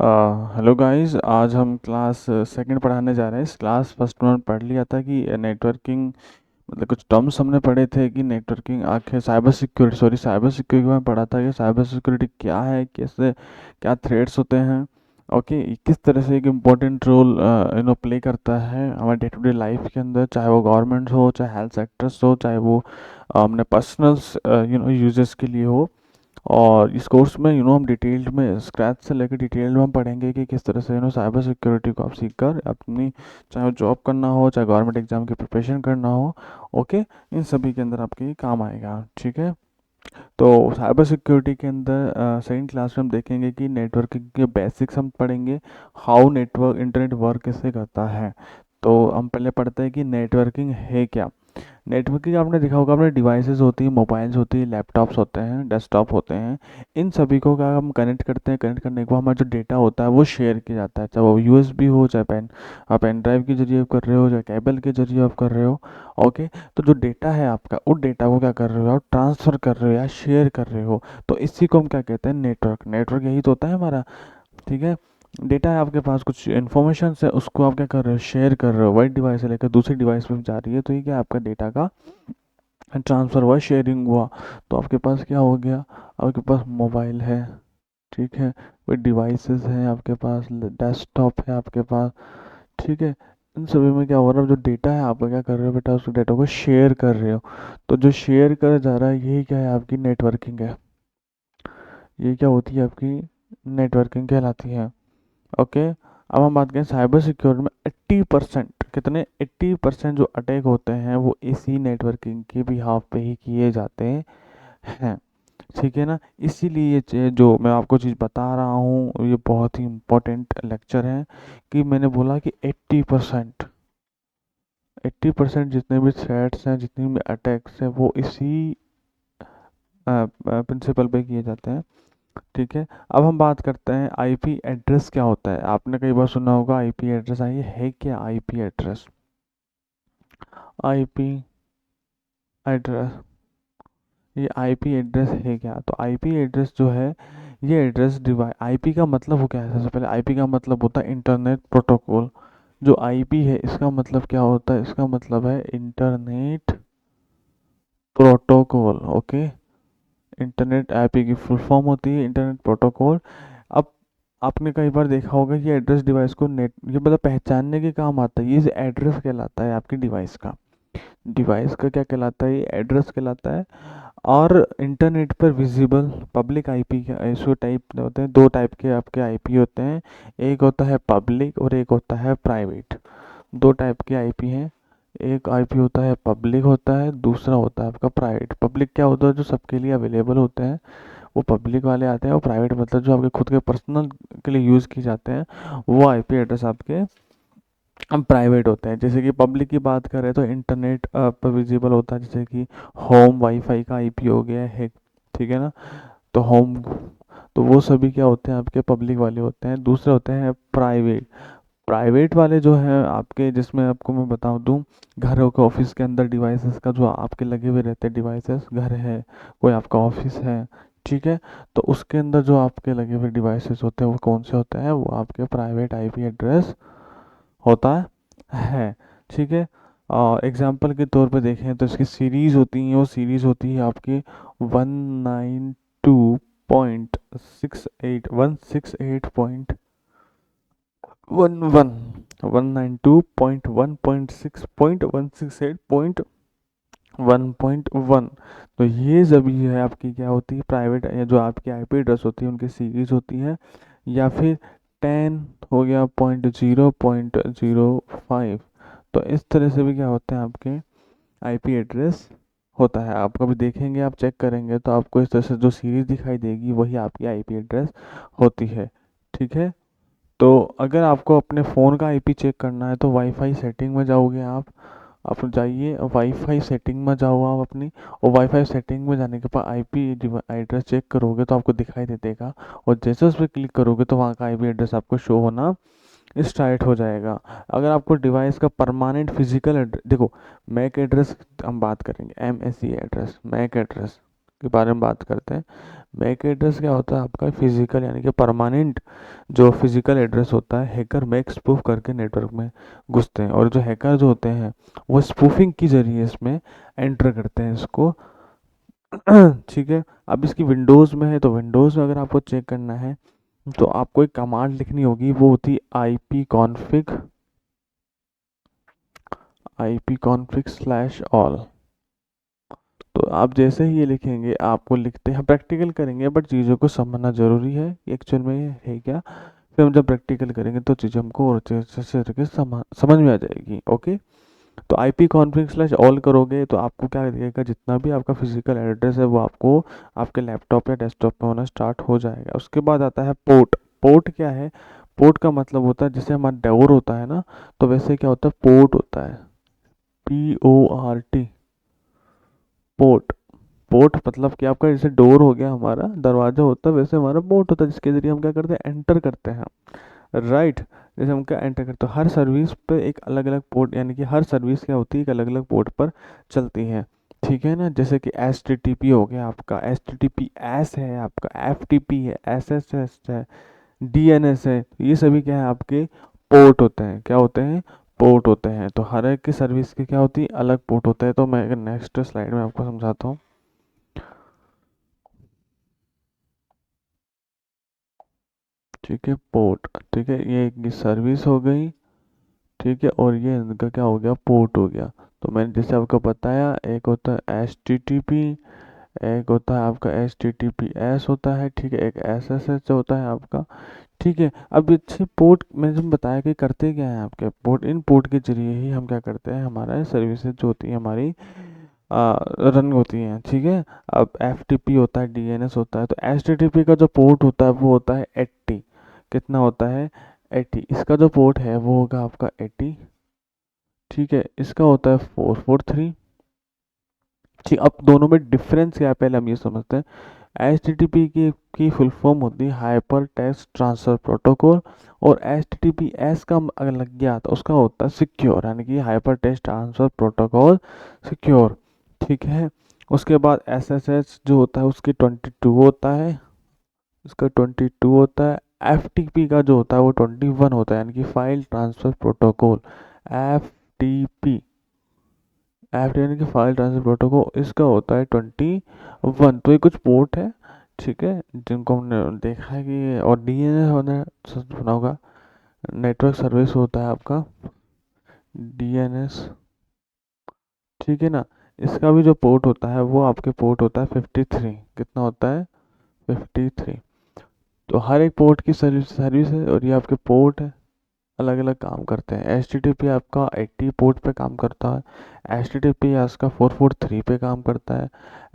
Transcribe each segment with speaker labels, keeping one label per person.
Speaker 1: Hello guys, आज हम class second पढ़ाने जा रहे हैं। इस क्लास फर्स्ट में पढ़ लिया था कि नेटवर्किंग मतलब कुछ टर्म्स हमने पढ़े थे कि नेटवर्किंग आखिर साइबर सिक्योरिटी में पढ़ा था कि साइबर सिक्योरिटी क्या है, कैसे क्या थ्रेट्स होते हैं। ओके, किस तरह से एक इम्पोर्टेंट रोल प्ले करता है हमारे डे टू डे लाइफ के अंदर, चाहे वो गवर्नमेंट हो, चाहे हेल्थ सेक्टर्स हो, चाहे वो अपने पर्सनल्स यूजर्स के लिए हो। और इस कोर्स में हम डिटेल्ड में स्क्रैच से लेकर डिटेल्ड में हम पढ़ेंगे कि किस तरह से साइबर सिक्योरिटी को आप सीख कर अपनी, चाहे वो जॉब करना हो, चाहे गवर्नमेंट एग्जाम की प्रिपरेशन करना हो। ओके, इन सभी के अंदर आपके ये काम आएगा। ठीक है, तो साइबर सिक्योरिटी के अंदर सेकंड क्लास में हम देखेंगे कि नेटवर्किंग के बेसिक्स हम पढ़ेंगे। हाउ नेटवर्क इंटरनेट वर्क कैसे करता है। तो हम पहले पढ़ते हैं कि नेटवर्किंग है क्या। नेटवर्किंग आपने देखा होगा, अपने डिवाइसेस होती है, मोबाइल्स होती है, लैपटॉप्स होते हैं, डेस्कटॉप होते हैं। इन सभी को क्या हम कनेक्ट करते हैं, कनेक्ट करने के बाद हमारा जो डेटा होता है वो शेयर किया जाता है, चाहे वो यूएसबी हो, चाहे पेन ड्राइव के जरिए आप कर रहे हो, चाहे केबल के जरिए आप कर रहे हो। ओके, तो जो डेटा है आपका, उस डेटा को क्या कर रहे हो आप, ट्रांसफ़र कर रहे हो या शेयर कर रहे हो। तो इसी को हम क्या कहते हैं, नेटवर्क। नेटवर्क यही तो होता है हमारा। ठीक है, डेटा है आपके पास, कुछ इन्फॉर्मेशन है, उसको आप क्या कर रहे हो, शेयर कर रहे हो। वाइट डिवाइस से लेकर दूसरी डिवाइस पे जा रही है, तो ये क्या आपका डेटा का ट्रांसफ़र हुआ, शेयरिंग हुआ। तो आपके पास क्या हो गया, आपके पास मोबाइल है, ठीक है, कोई डिवाइसेस हैं आपके पास, डेस्कटॉप है आपके पास। ठीक है, इन सभी में क्या हो रहा है, जो डेटा है आप क्या कर रहे हो बेटा, उस डेटा को शेयर कर रहे हो। तो जो शेयर करा जा रहा है, यही क्या है, आपकी नेटवर्किंग है। ये क्या होती है, आपकी नेटवर्किंग कहलाती है। ओके, अब हम बात करें साइबर सिक्योरिटी में 80%, कितने 80% जो अटैक होते हैं वो इसी नेटवर्किंग के बिहाफ पे ही किए जाते हैं। ठीक है ना, इसीलिए ये जो मैं आपको चीज़ बता रहा हूँ ये बहुत ही इम्पोर्टेंट लेक्चर है कि मैंने बोला कि 80% जितने भी थ्रेट्स हैं, जितने भी अटैक्स हैं, वो इसी प्रिंसिपल पे किए जाते हैं। ठीक है, अब हम बात करते हैं आईपी एड्रेस क्या होता है। आपने कई बार सुना होगा आईपी एड्रेस। आइए, है क्या आईपी एड्रेस। आईपी एड्रेस, ये आईपी एड्रेस है क्या। तो आईपी एड्रेस जो है, ये एड्रेस डिवाइस, आईपी का मतलब हो क्या है, सबसे पहले आईपी का मतलब होता है इंटरनेट प्रोटोकॉल। जो आईपी है इसका मतलब क्या होता है, इसका मतलब है internet protocol. Okay, internet IP की फुल फॉर्म होती है इंटरनेट प्रोटोकॉल। अब आपने कई बार देखा होगा कि एड्रेस डिवाइस को नेट, ये मतलब पहचानने के काम आता है। ये एड्रेस कहलाता है आपकी डिवाइस का। डिवाइस का क्या कहलाता है, ये एड्रेस कहलाता है। और इंटरनेट पर विजिबल पब्लिक आईपी के इसको टाइप होते हैं, दो टाइप के आपके आईपी होते हैं। एक होता है पब्लिक और एक होता है प्राइवेट। दो टाइप के आईपी हैं। एक आईपी होता है पब्लिक होता है, दूसरा होता है आपका प्राइवेट। पब्लिक क्या होता है, जो सबके लिए अवेलेबल होते हैं, वो पब्लिक वाले आते हैं। और प्राइवेट मतलब जो आपके खुद के पर्सनल के लिए यूज़ किए जाते हैं, वो आईपी एड्रेस आपके प्राइवेट होते हैं। जैसे कि पब्लिक की बात करें तो इंटरनेट पर विजिबल होता है, जैसे कि होम वाईफाई का आईपी हो गया है। ठीक है ना, तो होम, तो वो सभी क्या होते हैं, आपके पब्लिक वाले होते हैं। दूसरे होते हैं प्राइवेट। प्राइवेट वाले जो हैं आपके, जिसमें आपको मैं बता दूं, घरों के ऑफिस के अंदर डिवाइसेस का जो आपके लगे हुए रहते हैं डिवाइसेस, घर है, कोई आपका ऑफिस है, ठीक है, तो उसके अंदर जो आपके लगे हुए डिवाइसेस होते हैं वो कौन से होते हैं, वो आपके प्राइवेट आईपी एड्रेस होता है। ठीक है, और एग्जांपल के तौर पे देखें तो इसकी सीरीज़ होती हैं, वो सीरीज़ होती है आपकी 192.168.168.11, 192.1.6.168.1। तो ये सभी है आपकी क्या होती है, प्राइवेट जो आपकी आईपी एड्रेस होती है उनकी सीरीज होती है। या फिर 10 हो गया, 0.0.05। तो इस तरह से भी क्या होते हैं आपके आईपी एड्रेस होता है। आप कभी देखेंगे, आप चेक करेंगे तो आपको इस तरह से जो सीरीज दिखाई देगी वही आपकी आईपी एड्रेस होती है। ठीक है, तो अगर आपको अपने फ़ोन का आईपी चेक करना है तो वाईफाई सेटिंग में जाओगे आप जाइए, वाईफाई सेटिंग में जाओ आप अपनी। और वाईफाई सेटिंग में जाने के बाद आईपी एड्रेस चेक करोगे तो आपको दिखाई दे देगा। और जैसे उस पर क्लिक करोगे तो वहाँ का आईपी एड्रेस आपको शो होना स्टार्ट हो जाएगा। अगर आपको डिवाइस का परमानेंट फिजिकल एड्रेस, देखो, मैक एड्रेस हम बात करेंगे, M S E address, MAC address. के बारे में बात करते हैं। मैक एड्रेस क्या होता है आपका फिजिकल यानी कि परमानेंट जो फिजिकल एड्रेस होता है हैकर मैक स्पूफ करके नेटवर्क में घुसते हैं, और जो हैकर जो होते हैं वो स्पूफिंग के जरिए इसमें एंटर करते हैं इसको। ठीक है। अब इसकी विंडोज़ में है तो विंडोज़ में अगर आपको चेक करना है तो आपको एक कमांड लिखनी होगी, वो होती ipconfig/all। तो आप जैसे ही ये लिखेंगे आपको लिखते हैं, प्रैक्टिकल करेंगे बट चीज़ों को समझना ज़रूरी है एक्चुअल में ये है क्या। फिर हम जब प्रैक्टिकल करेंगे तो चीज़ें हमको और अच्छे से करके समझ में आ जाएगी। ओके। तो ipconfig/all करोगे तो आपको क्या दिखेगा, जितना भी आपका फिजिकल एड्रेस है वो आपको आपके लैपटॉप या डेस्कटॉप पे होना स्टार्ट हो जाएगा। उसके बाद आता है पोर्ट। पोर्ट क्या है? पोर्ट का मतलब होता है जैसे हमारा डोर होता है ना, तो वैसे क्या होता है पोर्ट होता है, PORT, पोर्ट। पोर्ट मतलब कि आपका जैसे डोर हो गया हमारा दरवाजा होता है, वैसे हमारा पोर्ट होता है जिसके जरिए हम क्या करते हैं एंटर करते हैं। राइट। जैसे हम क्या एंटर करते हैं, हर सर्विस पे एक अलग अलग पोर्ट, यानी कि हर सर्विस क्या होती है एक अलग अलग पोर्ट पर चलती है। ठीक है ना। जैसे कि HTTP हो गया आपका, HTTPS है आपका, FTP है, SSS है, DNS है, ये सभी क्या है आपके पोर्ट होते हैं। क्या होते हैं? पोर्ट होते हैं। तो हर एक की सर्विस की क्या होती है अलग पोर्ट होता है। तो मैं नेक्स्ट स्लाइड में आपको समझाता हूँ। ठीक है। पोर्ट, ठीक है, ये एक सर्विस हो गई। ठीक है। और ये इनका क्या हो गया पोर्ट हो गया। तो मैंने जैसे आपको बताया, एक होता है HTTP, एक होता है आपका HTTPS होता है। ठीक है। एक SSH होता है आपका। ठीक है। अब अच्छे पोर्ट मैंने जो बताया कि करते क्या है आपके पोर्ट, इन पोर्ट के जरिए ही हम क्या करते हैं हमारा सर्विसेज जो होती है हमारी रन होती हैं। ठीक है। अब FTP होता है, DNS होता है। तो HTTP का जो पोर्ट होता है वो होता है 80। कितना होता है? 80। इसका जो पोर्ट है वो होगा आपका 80। ठीक है। इसका होता है 443। ठीक। अब दोनों में डिफरेंस क्या है पहले हम ये समझते हैं। HTTP की फुल फॉर्म होती है हाइपर टेक्स्ट ट्रांसफर प्रोटोकॉल, और HTTPS का अगर लग गया तो उसका होता है सिक्योर, यानी कि hyper text transfer protocol secure. ठीक है। उसके बाद SSH जो होता है उसकी 22 होता है, उसका 22 होता है। FTP का जो होता है वो 21 होता है, यानी कि फाइल ट्रांसफर प्रोटोकॉल, FTP। यानी कि फाइल ट्रांसफर प्रोटोकॉल इसका होता है 21। तो ये कुछ पोर्ट है। ठीक है। जिनको हमने देखा है कि, और DNS होना सुना होगा, नेटवर्क सर्विस होता है आपका DNS। ठीक है ना। इसका भी जो पोर्ट होता है वो आपके पोर्ट होता है 53। कितना होता है? 53। तो हर एक पोर्ट की सर्विस है, और ये आपके पोर्ट है अलग अलग काम करते हैं। HTTP आपका 80 पोर्ट पे काम करता है, HTTPS का 443 पे काम करता है।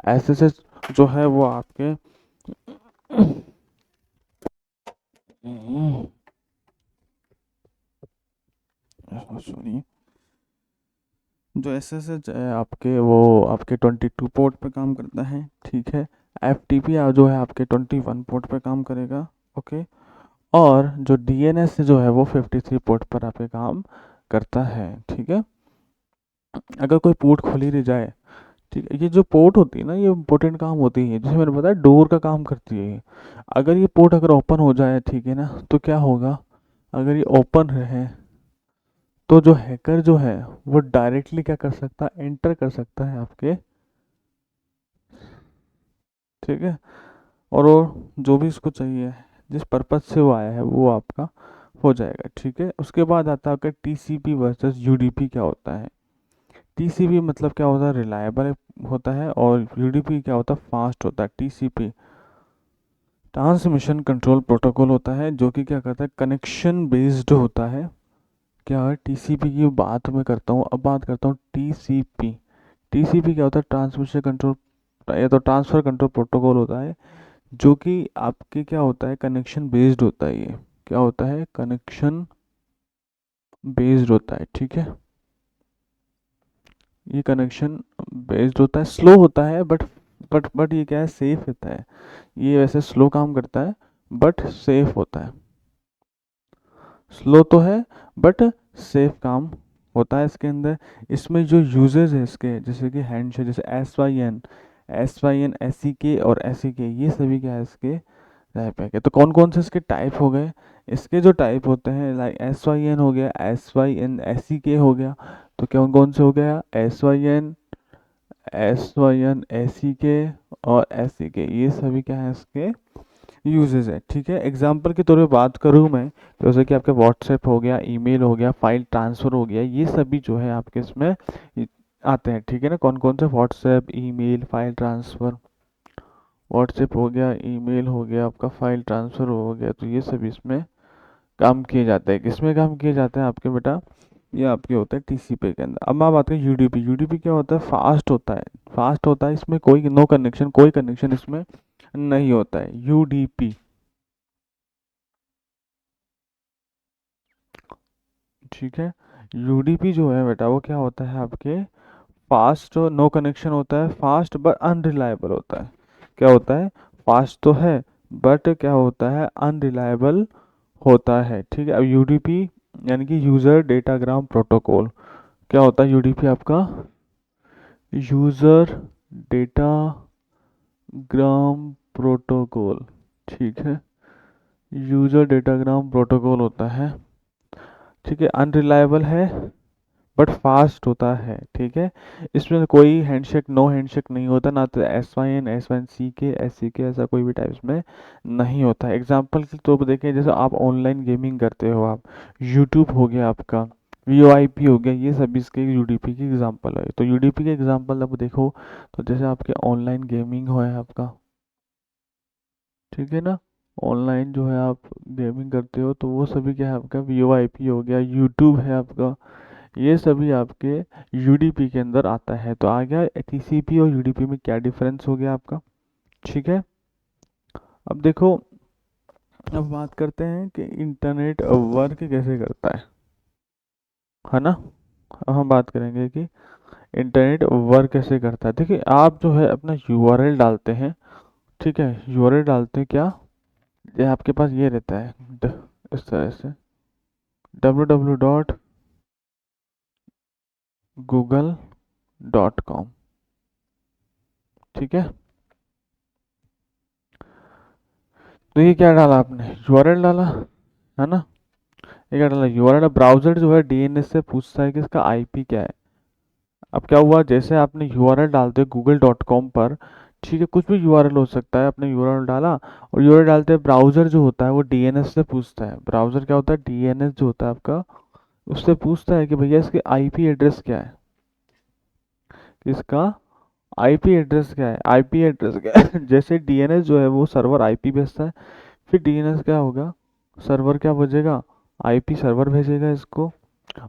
Speaker 1: SSH जो है वो आपके सॉरी, जो SSH है आपके वो आपके 22 पोर्ट पे काम करता है। ठीक है। FTP जो है आपके 21 पोर्ट पे काम करेगा। ओके। और जो DNS जो है वो 53 पोर्ट पर आपके काम करता है। ठीक है। अगर कोई पोर्ट खुली रह जाए, ठीक है, ये जो पोर्ट होती है ना ये इंपॉर्टेंट काम होती है, जैसे मैंने बताया डोर का काम करती है ये। अगर ये पोर्ट अगर ओपन हो जाए, ठीक है ना, तो क्या होगा, अगर ये ओपन रहे तो जो हैकर जो है वो डायरेक्टली क्या कर सकता है एंटर कर सकता है आपके। ठीक है। और वो जो भी इसको चाहिए जिस पर्पज से वो आया है वो आपका हो जाएगा। ठीक है। उसके बाद आता है आपका TCP वर्सेस UDP क्या होता है। TCP मतलब क्या होता है रिलायबल होता है, और UDP क्या होता है फास्ट होता है। TCP ट्रांसमिशन कंट्रोल प्रोटोकॉल होता है, जो कि क्या करता है कनेक्शन बेस्ड होता है। क्या है TCP की बात मैं करता हूँ, अब बात करता हूँ TCP। TCP क्या होता है ट्रांसमिशन कंट्रोल, या तो ट्रांसफर कंट्रोल प्रोटोकॉल होता है, जो कि आपके क्या होता है कनेक्शन बेस्ड होता है। ये क्या होता है कनेक्शन बेस्ड होता है। ठीक है। ये कनेक्शन बेस्ड होता है, स्लो होता है, बट ये क्या है सेफ होता है। ये वैसे स्लो काम करता है बट सेफ होता है। स्लो तो है बट सेफ काम होता है इसके अंदर। इसमें जो यूजेस है इसके, जैसे कि हैंडशेक, जैसे SYN, SYN, SEK और SEK, ये सभी क्या है इसके टाइप है। तो कौन कौन से इसके टाइप हो गए? इसके जो टाइप होते हैं, लाइक SYN हो गया, SYN SEK हो गया। तो कौन कौन से हो गया? SYN, SYN, SEK और SEK, ये सभी क्या है इसके यूजेस है। ठीक है, एग्जाम्पल के तौर पे बात करूँ मैं, तो जैसे कि आपके व्हाट्सएप हो गया, ईमेल हो गया, फाइल ट्रांसफ़र हो गया, ये सभी जो है आपके इसमें आते हैं। ठीक है ना, कौन कौन से? WhatsApp, email, file transfer. WhatsApp हो गया, ईमेल हो गया, आपका फाइल ट्रांसफ़र हो गया, तो ये सभी इसमें काम किए जाते हैं। किसमें काम किए जाते हैं आपके बेटा? ये आपके होते हैं TCP के अंदर। अब मैं बात करें UDP। UDP क्या होता है? फास्ट होता है। फास्ट होता है, इसमें कोई नो कनेक्शन, कोई कनेक्शन इसमें नहीं होता है। UDP, ठीक है। UDP जो है बेटा, वो क्या होता है आपके? फास्ट, नो कनेक्शन होता है, फास्ट बट अनरिलायबल होता है। क्या होता है? फास्ट तो है, बट क्या होता है? अनरिलायबल होता है। ठीक है। अब UDP यानी कि यूज़र डेटाग्राम प्रोटोकॉल, क्या होता है UDP आपका? यूज़र डेटाग्राम प्रोटोकॉल, ठीक है। यूज़र डेटाग्राम प्रोटोकॉल होता है, ठीक है। अनरिलायबल है बट फास्ट होता है, ठीक है। इसमें कोई हैंडशेक, नो हैंडशेक नहीं होता, ना तो SYN, SYNC, SEK ऐसा कोई भी टाइप इसमें नहीं होता है। एग्जाम्पल के तौर पर देखें, जैसे आप ऑनलाइन गेमिंग करते हो, आप यूट्यूब हो गया आपका, VoIP हो गया, ये सभी इसके UDP की एग्जाम्पल है। तो UDP के एग्जाम्पल अब देखो, तो जैसे आपके ऑनलाइन गेमिंग हो है आपका, ठीक है ना, ऑनलाइन जो है आप गेमिंग करते हो, तो वो सभी क्या है आपका? VoIP हो गया, यूट्यूब है आपका, ये सभी आपके UDP के अंदर आता है। तो आ गया TCP और UDP में क्या डिफरेंस हो गया आपका, ठीक है। अब देखो, अब बात करते हैं कि इंटरनेट वर्क कैसे करता है ना। अब हम बात करेंगे कि इंटरनेट वर्क कैसे करता है। देखिए, आप जो है अपना URL डालते हैं, ठीक है, URL डालते हैं क्या? ये आपके पास ये रहता है इस तरह से www.google.com, ठीक है। तो ये क्या डाला आपने? URL डाला, है ना। ये क्या डाला? URL। ब्राउजर जो है DNS से पूछता है कि इसका IP क्या है। अब क्या हुआ, जैसे आपने URL डालते google.com पर, ठीक है, कुछ भी URL हो सकता है, आपने URL डाला, और URL डालते ब्राउजर जो होता है वो DNS से पूछता है। ब्राउजर क्या होता है? DNS जो होता है आपका, उससे पूछता है कि भैया इसके IP एड्रेस क्या है, इसका IP एड्रेस क्या है, IP एड्रेस क्या है। जैसे DNS जो है वो सर्वर IP भेजता है, फिर DNS क्या होगा? सर्वर क्या भेजेगा? IP सर्वर भेजेगा इसको,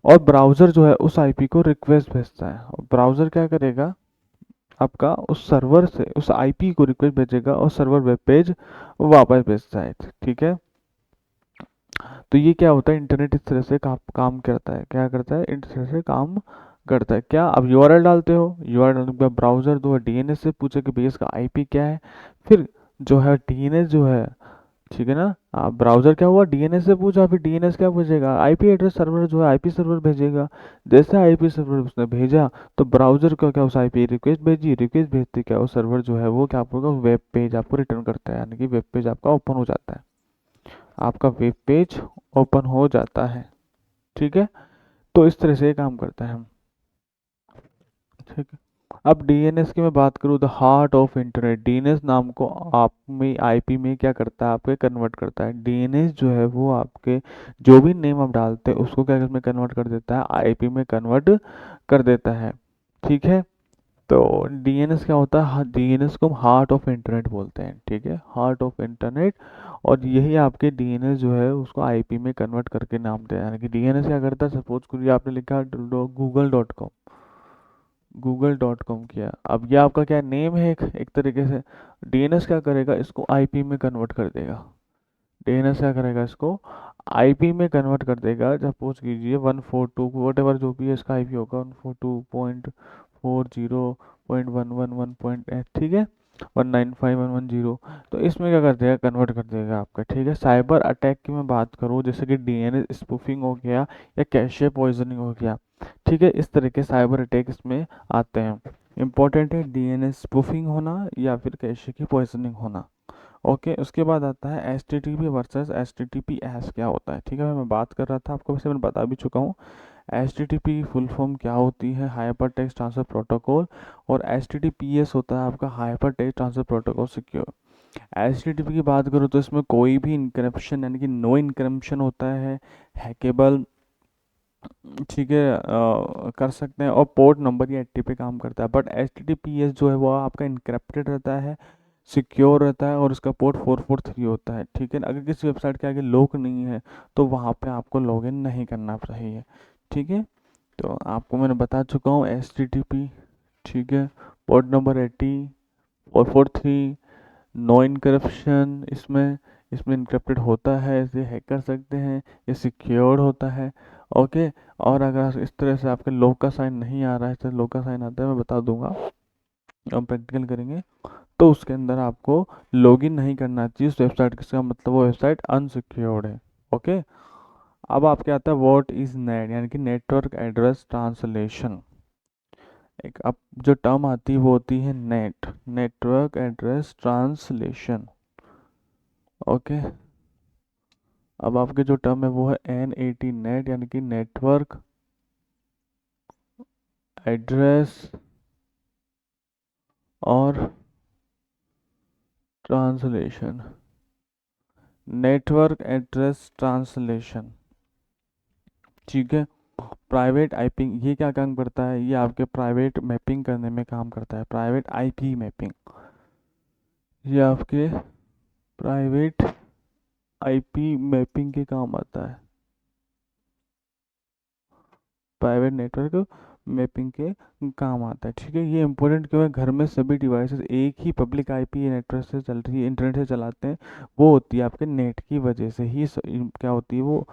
Speaker 1: और ब्राउज़र जो है उस IP को रिक्वेस्ट भेजता है, और ब्राउज़र क्या करेगा आपका? उस सर्वर से उस IP को रिक्वेस्ट भेजेगा, और सर्वर वेब पेज वापस भेजता है, ठीक है। तो ये क्या होता है? इंटरनेट इस तरह से काम करता है। क्या करता है? इस तरह से काम करता है। क्या? अब URL डालते हो, URL डालने के बाद ब्राउज़र जो है DNS से पूछे कि भैया इसका IP क्या है, फिर जो है DNS जो है, ठीक है ना, आप ब्राउज़र क्या हुआ? DNS से पूछा, फिर DNS क्या पूछेगा? IP एड्रेस सर्वर जो है IP सर्वर भेजेगा। जैसे IP सर्वर उसने भेजा, तो ब्राउज़र को क्या? उस IP रिक्वेस्ट भेजी, रिक्वेस्ट भेजते क्या, वो सर्वर जो है वो क्या आपको वेब पेज आपको रिटर्न करता है, यानी कि वेब पेज आपका ओपन हो जाता है, आपका वेब पेज ओपन हो जाता है, ठीक है। तो इस तरह से ये काम करता है, ठीक है। अब DNS की मैं बात करूँ, the heart of internet, DNS नाम को आप में IP में क्या करता है? आपके कन्वर्ट करता है। DNS जो है वो आपके जो भी नेम आप डालते हैं उसको क्या में कन्वर्ट कर देता है? IP में कन्वर्ट कर देता है, ठीक है। तो DNS क्या होता है? DNS को हम हार्ट ऑफ इंटरनेट बोलते हैं, ठीक है, हार्ट ऑफ इंटरनेट। और यही आपके DNS जो है उसको IP में कन्वर्ट करके नाम दिया, यानी कि DNS क्या करता है? सपोज करिए आपने लिखा google.com, google.com किया, अब ये आपका क्या नेम है, एक तरीके से। DNS क्या करेगा? इसको IP में कन्वर्ट कर देगा। DNS क्या करेगा? इसको IP में कन्वर्ट कर देगा। सपोज कीजिए 142 वट एवर जो भी है इसका IP होगा, 142.40.111.8, ठीक है, 195.110। तो इसमें क्या कर देगा? कन्वर्ट कर देगा आपका, ठीक है। साइबर अटैक की मैं बात करूँ, जैसे कि DNS स्पूफिंग हो गया, या कैशे पॉइजनिंग हो गया, ठीक है, इस तरह के साइबर अटैक इसमें आते हैं। इम्पोर्टेंट है डीएनएस स्पूफिंग होना या फिर कैशे की पॉइजनिंग होना। ओके, उसके बाद आता है H T T P versus H T T P S क्या होता है। ठीक है, मैं बात कर रहा था आपको, वैसे मैं बता भी चुका हूँ। H T T P full form क्या होती है, हाइपर टेक्स्ट ट्रांसफर प्रोटोकॉल, और H T T P S होता है आपका hyper text transfer protocol secure. H T T P की बात करूँ तो इसमें कोई भी इंक्रिप्शन यानी कि नो इंक्रिप्शन होता है, हैकेबल, ठीक है, कर सकते हैं, और पोर्ट नंबर या एट्टी पे काम करता है। But H T T P S जो है वो आपका इनक्रिप्टेड रहता है, सिक्योर रहता है, और उसका पोर्ट 443 होता है। ठीक है, अगर किसी वेबसाइट के आगे लॉक नहीं है तो वहाँ पे आपको लॉगिन नहीं करना चाहिए। ठीक है, तो आपको मैंने बता चुका हूँ एच टी टी पी, ठीक है, पोर्ट नंबर 80, 443, नो इनक्रप्शन, इसमें इनक्रप्टेड होता है, इसे हैक कर सकते हैं, ये सिक्योर्ड होता है। ओके, और अगर इस तरह से आपके लॉक का साइन नहीं आ रहा है, इस तरह लॉक का साइन आता है, मैं बता दूंगा, हम प्रैक्टिकल करेंगे, तो उसके अंदर आपको लॉगिन नहीं करना चाहिए उस वेबसाइट के, इसका मतलब वो वेबसाइट अनसिक्योर्ड है। ओके, अब आपके आता है व्हाट इज नेट, यानी कि नेटवर्क एड्रेस ट्रांसलेशन। एक अब जो टर्म आती है वो होती है net, network address translation. Okay, अब आपके जो टर्म है वो है NAT नेट, यानी कि नेटवर्क एड्रेस और ट्रांसलेशन, नेटवर्क एड्रेस ट्रांसलेशन। ठीक है, प्राइवेट आईपी ये क्या काम करता है, ये आपके प्राइवेट मैपिंग करने में काम करता है, प्राइवेट आईपी मैपिंग, ये आपके प्राइवेट आईपी मैपिंग के काम आता है, प्राइवेट नेटवर्क मैपिंग के काम आता है। ठीक है, ये इंपॉर्टेंट क्यों है, घर में सभी डिवाइसेस एक ही पब्लिक आईपी नेटवर्क से चल रही है, इंटरनेट से चलाते हैं, वो होती है आपके नेट की वजह से ही क्या होती है वो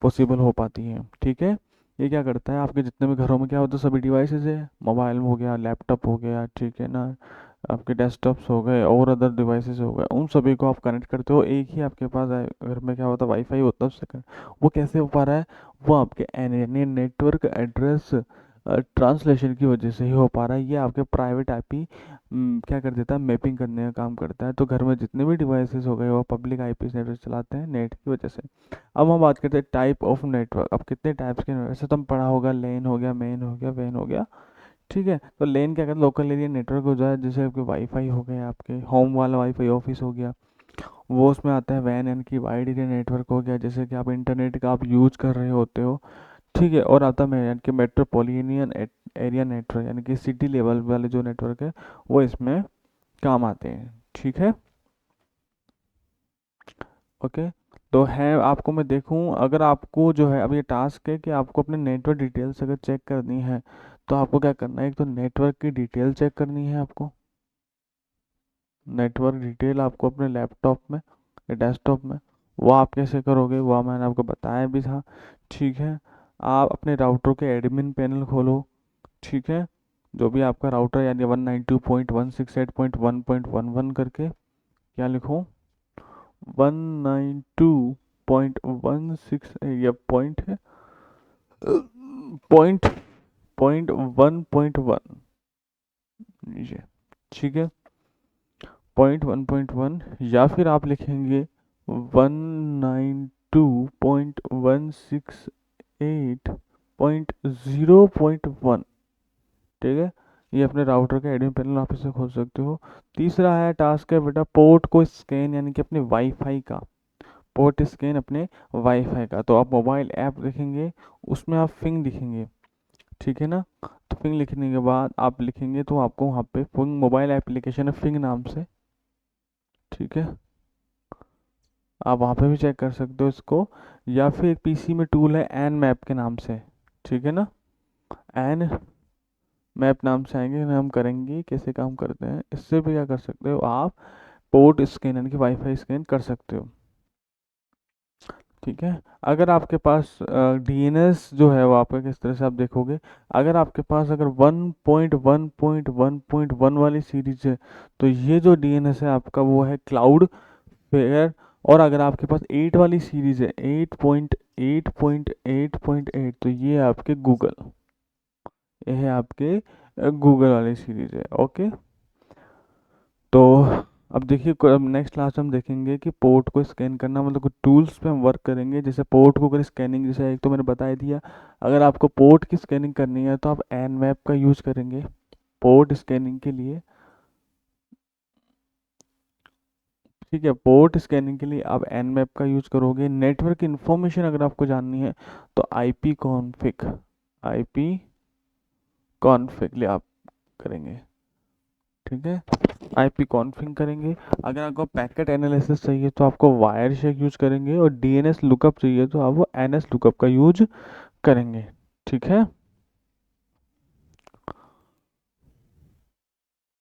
Speaker 1: पॉसिबल हो पाती है। ठीक है, ये क्या करता है, आपके जितने भी घरों में क्या होता है, सभी डिवाइसेस है, मोबाइल हो गया, लैपटॉप हो गया, ठीक है ना, आपके डेस्कटॉप्स हो गए और अदर डिवाइसेस हो गए, उन सभी को आप कनेक्ट करते हो, एक ही आपके पास घर में क्या होता है, वाईफाई होता है उससे वो कैसे हो पा रहा है, वो आपके नेटवर्क एड्रेस ट्रांसलेशन की वजह से ही हो पा रहा है। ये आपके प्राइवेट आईपी क्या कर देता है, मैपिंग करने का काम करता है। तो घर में जितने भी डिवाइसेस हो गए वो पब्लिक आईपी नेटवर्क चलाते हैं नेट की वजह से। अब हम बात करते हैं टाइप ऑफ नेटवर्क। अब कितने टाइप्स के, वैसे तो हम पढ़ा होगा, लेन हो गया, मेन हो गया, वैन हो गया। ठीक है, तो लेन क्या कहते हैं, लोकल एरिया नेटवर्क हो जाए, जैसे आपके वाईफाई हो गए, आपके होम वाला वाईफाई ऑफिस हो गया, वो उसमें आता है। वैन यानी कि वाइड एरिया नेटवर्क हो गया, जैसे कि आप इंटरनेट का आप यूज कर रहे होते हो। ठीक है, और आता है यानी कि मेट्रोपॉलिटन एरिया नेटवर्क, यानी कि सिटी लेवल वाले जो नेटवर्क है वो इसमें काम आते हैं। ठीक है, ओके, तो है आपको मैं देखूं, अगर आपको जो है अब ये टास्क है कि आपको अपने नेटवर्क डिटेल्स अगर चेक करनी है तो आपको क्या करना है, एक तो नेटवर्क की डिटेल चेक करनी है आपको, नेटवर्क डिटेल आपको अपने लैपटॉप में या डेस्कटॉप में, वो आप कैसे करोगे वो मैंने आपको बताया भी था। ठीक है, आप अपने राउटर के एडमिन पैनल खोलो। ठीक है, जो भी आपका राउटर यानी 192.168.1.11 करके क्या लिखो, 192.16 या पॉइंट है, पॉइंट पॉइंट 1.1 नीचे। ठीक है, पॉइंट 1.1, या फिर आप लिखेंगे 192.168.0.1। ठीक है, ये अपने राउटर के एडमिन पैनल आप इसे खोल सकते हो। तीसरा है टास्क है बेटा पोर्ट को स्कैन, यानी कि अपने वाईफाई का पोर्ट स्कैन, अपने वाईफाई का। तो आप मोबाइल ऐप लिखेंगे, उसमें आप फिंग लिखेंगे। ठीक है ना, तो फिंग लिखने के बाद आप लिखेंगे तो आपको वहाँ पे फिंग मोबाइल एप्लीकेशन है फिंग नाम से। ठीक है, आप वहाँ पे भी चेक कर सकते हो इसको, या फिर एक पीसी में टूल है एन मैप के नाम से। ठीक है ना, एन मैप नाम से आएंगे ना, हम करेंगे कैसे काम करते हैं, इससे भी क्या कर सकते हो आप, पोर्ट स्कैन यानी कि वाईफाई स्कैन कर सकते हो। ठीक है, अगर आपके पास डीएनएस जो है वो आपका किस तरह से आप देखोगे, अगर आपके पास अगर 1.1.1.1 वाली सीरीज है तो ये जो डीएनएस है आपका वो है क्लाउड फेयर। और अगर आपके पास 8 वाली सीरीज है, 8.8.8.8, तो ये आपके गूगल, ये है आपके गूगल वाली सीरीज है, ओके। तो अब देखिए अब नेक्स्ट क्लास में हम देखेंगे कि पोर्ट को स्कैन करना, मतलब कुछ टूल्स पे हम वर्क करेंगे। जैसे पोर्ट को अगर स्कैनिंग, जैसे एक तो मैंने बता ही दिया, अगर आपको पोर्ट की स्कैनिंग करनी है तो आप एन मैप का यूज़ करेंगे पोर्ट स्कैनिंग के लिए। ठीक है, पोर्ट स्कैनिंग के लिए आप एन मैप का यूज़ करोगे। नेटवर्क इन्फॉर्मेशन अगर आपको जाननी है तो आईपी कॉन्फ़िग लिए आप करेंगे। ठीक है, आईपी कॉन्फ़िग करेंगे। अगर आपको पैकेट एनालिसिस चाहिए तो आपको वायर शेक यूज़ करेंगे, और डीएनएस लुकअप चाहिए तो आप वो एनएस लुकअप का यूज करेंगे। ठीक है।